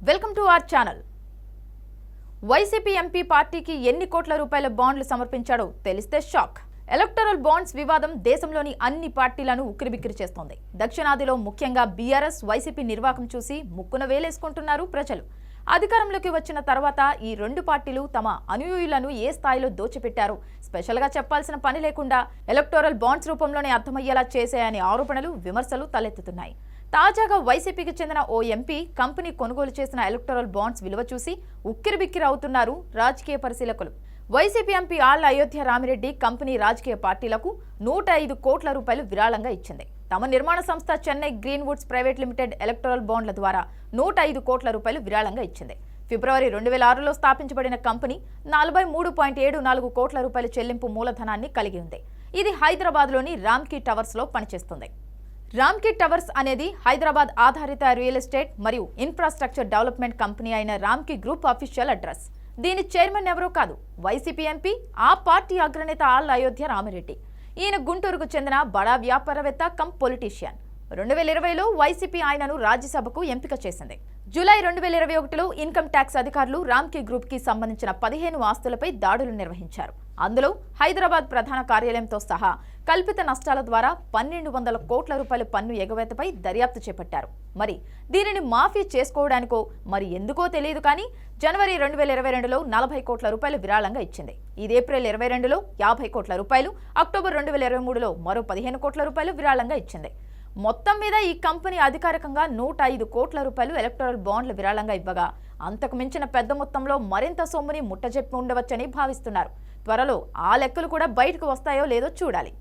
Welcome to our channel. YCP MP పార్టీకి ఎన్ని కోట్ల రూపాయల బాండ్లు సమర్పించాడో తెలిస్తే షాక్. ఎలక్టరల్ బాండ్స్ వివాదం దేశంలోని అన్ని పార్టీలను ఉక్కిరిబిక్కిరి చేస్తోంది. దక్షిణాదిలో ముఖ్యంగా బీఆర్ఎస్, వైసీపీ నిర్వాకం చూసి ముక్కున వేలేసుకుంటున్నారు ప్రజలు. అధికారంలోకి వచ్చిన తర్వాత ఈ రెండు పార్టీలు తమ అనుయూయులను ఏ స్థాయిలో దోచిపెట్టారో స్పెషల్గా చెప్పాల్సిన పని లేకుండా ఎలక్టోరల్ బాండ్స్ రూపంలోనే అర్థమయ్యేలా చేశాయనే ఆరోపణలు, విమర్శలు తలెత్తుతున్నాయి. తాజాగా వైసీపీకి చెందిన ఓ ఎంపీ కంపెనీ కొనుగోలు చేసిన ఎలక్టోరల్ బాండ్స్ విలువ చూసి ఉక్కిరిబిక్కిరి అవుతున్నారు రాజకీయ పరిశీలకులు. వైసీపీ ఎంపీ ఆళ్ల అయోధ్య రామిరెడ్డి కంపెనీ రాజకీయ పార్టీలకు 105 కోట్ల రూపాయలు విరాళంగా ఇచ్చింది. తమ నిర్మాణ సంస్థ Chennai green Woods private limited electoral బాండ్ల ద్వారా 105 కోట్ల రూపాయలు విరాళంగా ఇచ్చింది. ఫిబ్రవరి 2006లో స్థాపించబడిన కంపెనీ 43.74 కోట్ల రూపాయల చెల్లింపు మూలధనాన్ని కలిగి ఉంది. ఇది హైదరాబాద్లోని రామ్కీ టవర్స్లో పనిచేస్తుంది. రామ్కీ టవర్స్ అనేది హైదరాబాద్ ఆధారిత రియల్ ఎస్టేట్ మరియు ఇన్ఫ్రాస్ట్రక్చర్ డెవలప్మెంట్ కంపెనీ అయిన రామ్కీ గ్రూప్ అఫీషియల్ అడ్రస్. దీని చైర్మన్ ఎవరో కాదు, వైసీపీ ఎంపీ, ఆ పార్టీ అగ్రనేత ఆళ్ల అయోధ్య రామిరెడ్డి. ఈయన గుంటూరుకు చెందిన బడా వ్యాపారవేత్త కమ్ పొలిటీషియన్. 2020లో వైసీపీ ఆయనను రాజ్యసభకు ఎంపిక చేసింది. జూలై 2021లో ఇన్కమ్ ట్యాక్స్ అధికారులు రామ్కీ గ్రూప్ కి సంబంధించిన 15 ఆస్తులపై దాడులు నిర్వహించారు. అందులో హైదరాబాద్ ప్రధాన కార్యాలయంతో సహా కల్పిత నష్టాల ద్వారా 1200 కోట్ల రూపాయల పన్ను ఎగవేతపై దర్యాప్తు చేపట్టారు. మరి దీనిని మాఫీ చేసుకోవడానికో మరి ఎందుకో తెలియదు కానీ జనవరి 2022లో 40 కోట్ల రూపాయలు విరాళంగా ఇచ్చింది. ఇది ఏప్రిల్ 22లో 50 కోట్ల రూపాయలు, అక్టోబర్ 2023లో మరో 15 కోట్ల రూపాయలు విరాళంగా ఇచ్చింది. మొత్తం మీద ఈ కంపెనీ అధికారికంగా 105 కోట్ల రూపాయలు ఎలక్టోరల్ బాండ్ల విరాళంగా ఇవ్వగా అంతకు మించిన పెద్ద మొత్తంలో మరింత సొమ్ముని ముట్టజెప్పి ఉండవచ్చని భావిస్తున్నారు. త్వరలో ఆ లెక్కలు కూడా బయటకు వస్తాయో లేదో చూడాలి.